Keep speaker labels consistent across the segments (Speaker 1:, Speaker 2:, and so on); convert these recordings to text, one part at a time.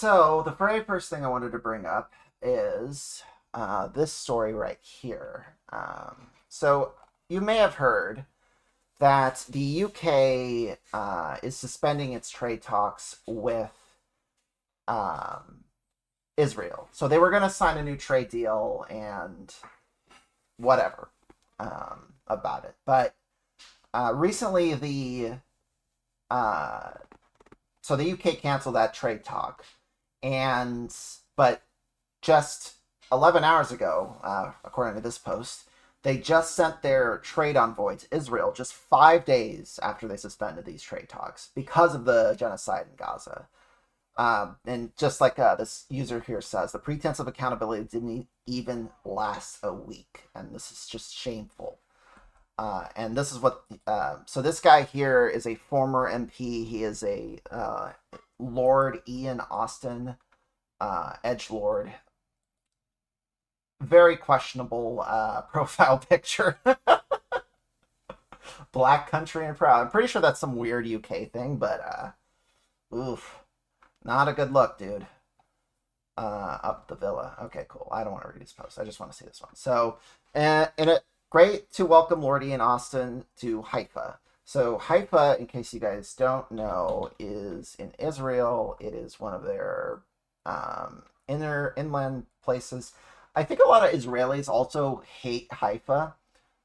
Speaker 1: So the very first thing I wanted to bring up is this story right here. So you may have heard that the UK is suspending its trade talks with um, Israel. So they were going to sign a new trade deal and whatever about it. But recently, uh, the UK canceled that trade talk, and but just 11 hours ago, according to this post, they just sent their trade envoy to Israel just 5 days after they suspended these trade talks because of the genocide in Gaza. And just like this user here says, the pretense of accountability didn't even last a week, and this is just shameful. And this is what. So this guy here is a former MP. He is a Lord Ian Austin, edge lord. Very questionable profile picture. Black country and proud. I'm pretty sure that's some weird UK thing, but oof, not a good look, dude. Up the villa. Okay, cool. I don't want to read his post. I just want to see this one. So, great to welcome Lordy and Austin to Haifa. So Haifa, in case you guys don't know, is in Israel. It is one of their inland places. I think a lot of Israelis also hate Haifa.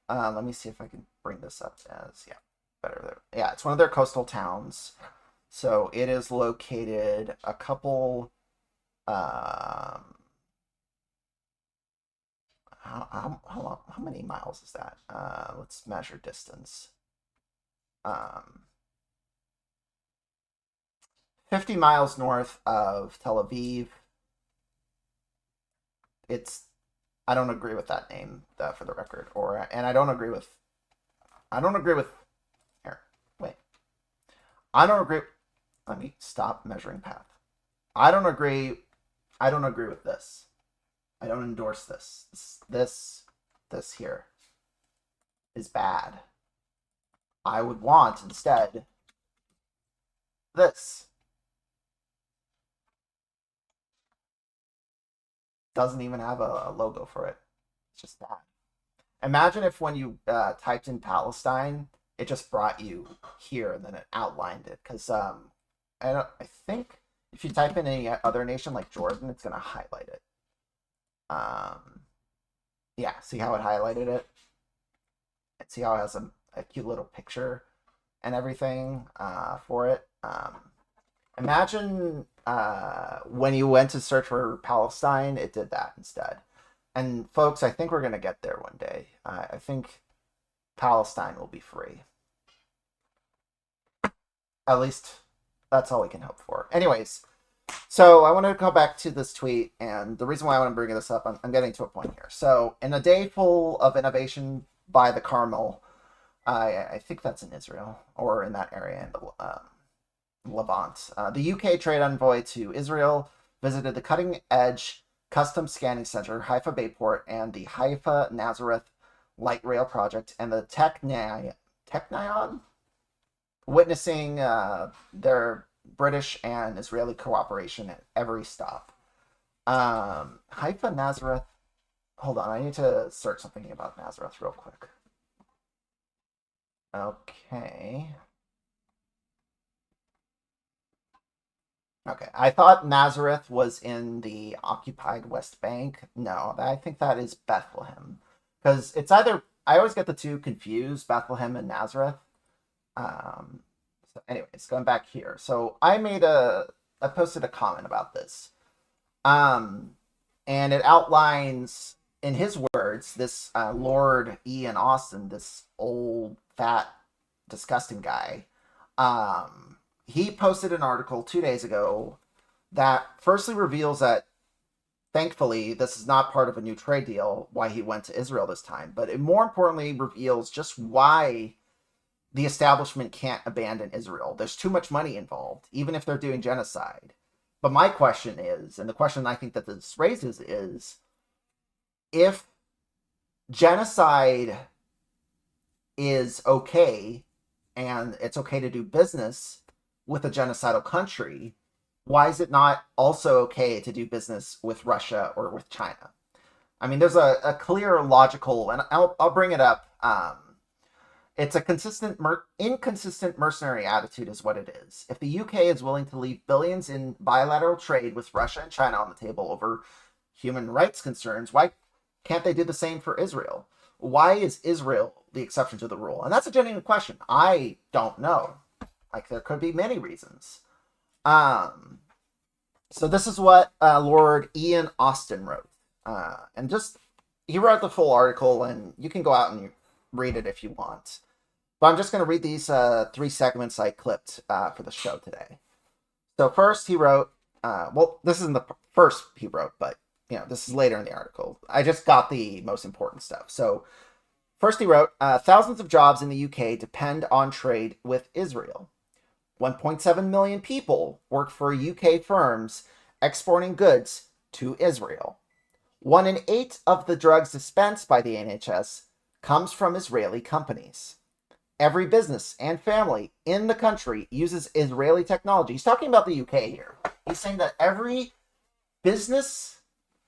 Speaker 1: Let me see if I can bring this up as, yeah, better there. Yeah, it's one of their coastal towns. So it is located a couple. How many miles is that? Let's measure distance. Um, 50 miles north of Tel Aviv. It's I don't agree with that name for the record, and I don't agree with here. Wait, I don't agree. Let me stop measuring path. I don't agree. I don't agree with this. I don't endorse this. This here is bad. I would want instead this. Doesn't even have a logo for it. It's just bad. Imagine if when you typed in Palestine, it just brought you here and then it outlined it. Because I think if you type in any other nation like Jordan, it's gonna highlight it. Um, yeah, see how it highlighted it? And see how it has a cute little picture and everything for it. Imagine when you went to search for Palestine, it did that instead. And folks, I think we're gonna get there one day. I think Palestine will be free. At least that's all we can hope for. Anyways, so I want to go back to this tweet, and the reason why I want to bring this up, I'm getting to a point here. So, in a day full of innovation by the Carmel, I think that's in Israel or in that area in the Levant. The UK trade envoy to Israel visited the cutting edge custom scanning center, Haifa Bayport, and the Haifa Nazareth light rail project, and the Technion, witnessing their British and Israeli cooperation at every stop. Haifa Nazareth. Hold on, I need to search something about Nazareth real quick. Okay. Okay, I thought Nazareth was in the occupied West Bank. No, I think that is Bethlehem. Because it's either, I always get the two confused, Bethlehem and Nazareth. Um, so anyways, going back here. So I posted a comment about this. Um, and it outlines, in his words, this Lord Ian Austin, this old, fat, disgusting guy. He posted an article 2 days ago that firstly reveals that thankfully this is not part of a new trade deal, why he went to Israel this time, but it more importantly reveals just why the establishment can't abandon Israel. There's too much money involved, even if they're doing genocide. But my question is, and the question I think that this raises is, if genocide is okay and it's okay to do business with a genocidal country, why is it not also okay to do business with Russia or with China? I mean, there's a clear logical, and I'll bring it up. It's a inconsistent mercenary attitude, is what it is. If the UK is willing to leave billions in bilateral trade with Russia and China on the table over human rights concerns, why can't they do the same for Israel? Why is Israel the exception to the rule? And that's a genuine question. I don't know. Like, there could be many reasons. Um, so this is what Lord Ian Austin wrote. And just, he wrote the full article, and you can go out and read it if you want. But I'm just going to read these 3 segments I clipped for the show today. So first he wrote, well, this isn't the first he wrote, but this is later in the article. I just got the most important stuff. So first he wrote, thousands of jobs in the UK depend on trade with Israel. 1.7 million people work for UK firms exporting goods to Israel. 1 in 8 of the drugs dispensed by the NHS comes from Israeli companies. Every business and family in the country uses Israeli technology. He's talking about the UK here. He's saying that every business,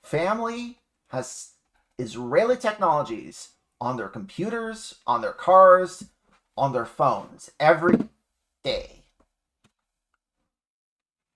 Speaker 1: family has Israeli technologies on their computers, on their cars, on their phones every day.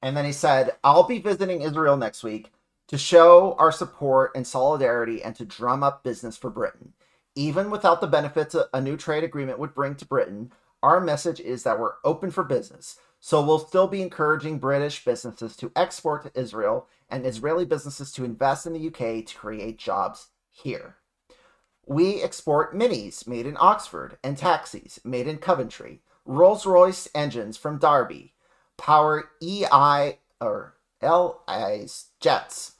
Speaker 1: And then he said, I'll be visiting Israel next week to show our support and solidarity and to drum up business for Britain. Even without the benefits a new trade agreement would bring to Britain, our message is that we're open for business. So we'll still be encouraging British businesses to export to Israel and Israeli businesses to invest in the UK to create jobs here. We export minis made in Oxford and taxis made in Coventry, Rolls-Royce engines from Derby, power LI's jets,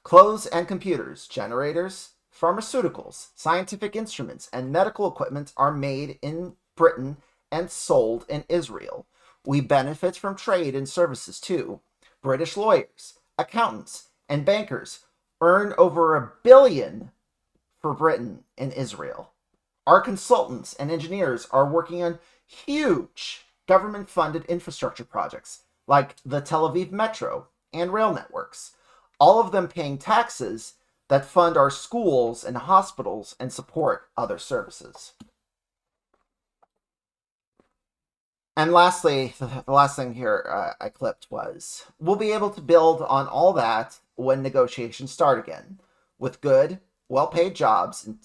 Speaker 1: clothes and computers, generators, pharmaceuticals, scientific instruments, and medical equipment are made in Britain and sold in Israel. We benefit from trade and services too. British lawyers, accountants, and bankers earn over $1 billion for Britain in Israel. Our consultants and engineers are working on huge government-funded infrastructure projects like the Tel Aviv Metro and rail networks, all of them paying taxes that fund our schools and hospitals and support other services. And lastly, the last thing here I clipped was, we'll be able to build on all that when negotiations start again, with good, well-paid jobs in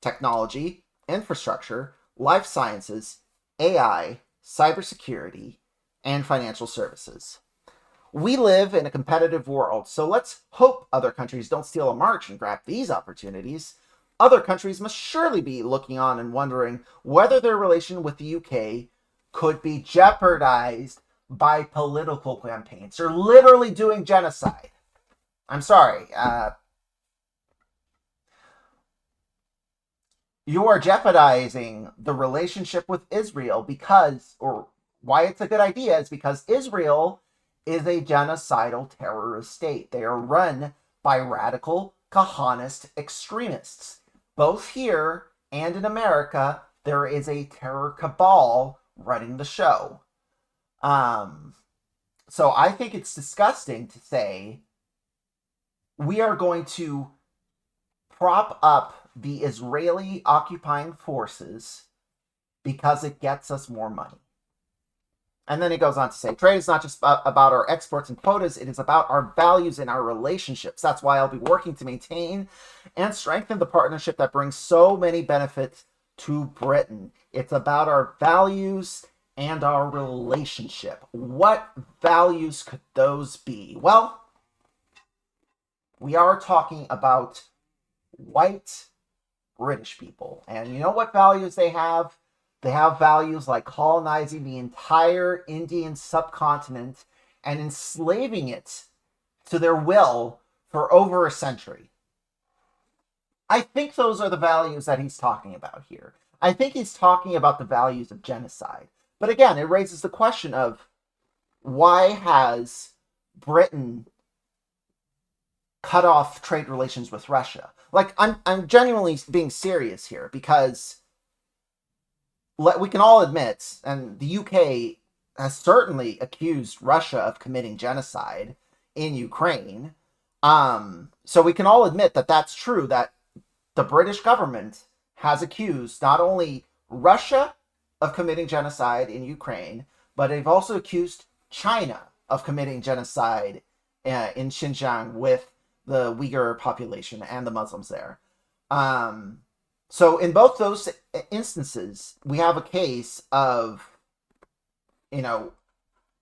Speaker 1: technology, infrastructure, life sciences, AI, cybersecurity, and financial services. We live in a competitive world, so let's hope other countries don't steal a march and grab these opportunities. Other countries must surely be looking on and wondering whether their relation with the UK could be jeopardized by political campaigns or literally doing genocide. I'm sorry. You are jeopardizing the relationship with Israel because, or why it's a good idea is because Israel is a genocidal terrorist state. They are run by radical Kahanist extremists. Both here and in America, there is a terror cabal running the show. So I think it's disgusting to say we are going to prop up the Israeli occupying forces because it gets us more money. And then he goes on to say, trade is not just about our exports and quotas, it is about our values and our relationships. That's why I'll be working to maintain and strengthen the partnership that brings so many benefits to Britain. It's about our values and our relationship. What values could those be? Well, we are talking about white British people. And you know what values they have? They have values like colonizing the entire Indian subcontinent and enslaving it to their will for over a century. I think those are the values that he's talking about here. I think he's talking about the values of genocide. But again, it raises the question of why has Britain cut off trade relations with Russia? Like, I'm genuinely being serious here because we can all admit, and the UK has certainly accused Russia of committing genocide in Ukraine. So we can all admit that that's true, that the British government has accused not only Russia of committing genocide in Ukraine, but they've also accused China of committing genocide in Xinjiang with the Uyghur population and the Muslims there. Um, so in both those instances, we have a case of, you know,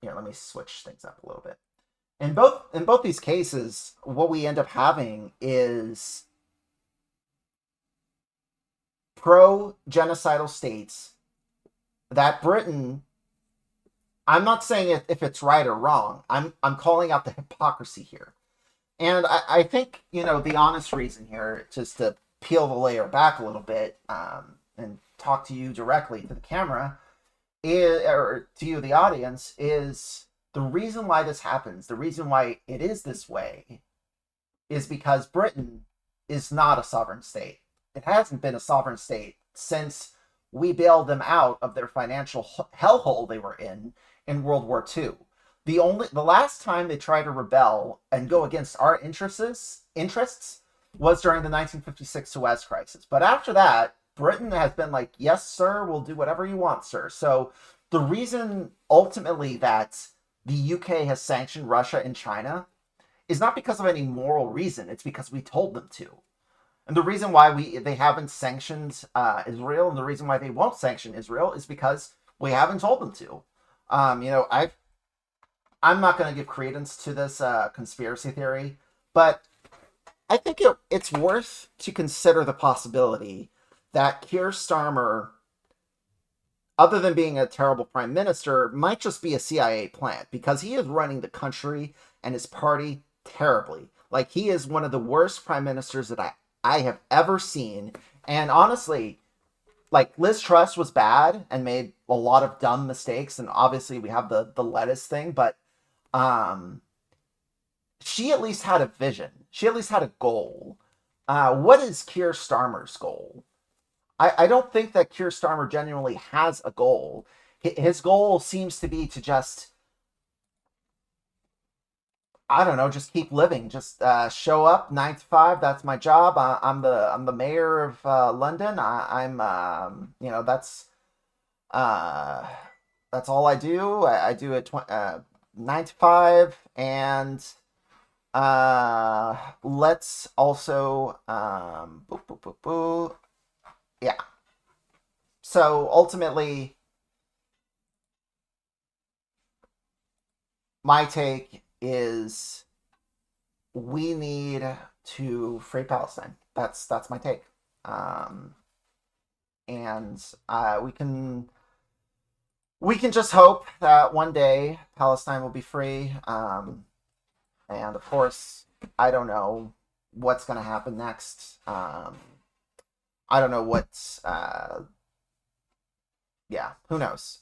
Speaker 1: here, let me switch things up a little bit. In both these cases, what we end up having is pro genocidal states that Britain. I'm not saying if it's right or wrong. I'm calling out the hypocrisy here, and I think the honest reason here, just to peel the layer back a little bit, and talk to you directly to the camera, or to you, the audience, is the reason why this happens. The reason why it is this way is because Britain is not a sovereign state. It hasn't been a sovereign state since we bailed them out of their financial hellhole they were in World War II. The last time they tried to rebel and go against our interests was during the 1956 Suez Crisis. But after that, Britain has been like, yes, sir, we'll do whatever you want, sir. So the reason ultimately that the UK has sanctioned Russia and China is not because of any moral reason. It's because we told them to. And the reason why they haven't sanctioned Israel, and the reason why they won't sanction Israel, is because we haven't told them to. I'm not going to give credence to this conspiracy theory, but I think it's worth to consider the possibility that Keir Starmer, other than being a terrible prime minister, might just be a CIA plant, because he is running the country and his party terribly. Like, he is one of the worst prime ministers that I have ever seen. And honestly, like, Liz Truss was bad and made a lot of dumb mistakes, and obviously we have the lettuce thing, but she at least had a vision. She at least had a goal. What is Keir Starmer's goal? I don't think that Keir Starmer genuinely has a goal. His goal seems to be to just, I don't know, just keep living. Just show up 9 to 5. That's my job. I'm the mayor of London. I'm uh, that's all I do. I do it 9 to 5, and let's also boo, boo, boo, boo. Yeah. So ultimately, my take is we need to free Palestine. That's my take. Um, and we can just hope that one day Palestine will be free. And of course, I don't know what's going to happen next. I don't know what's yeah, who knows.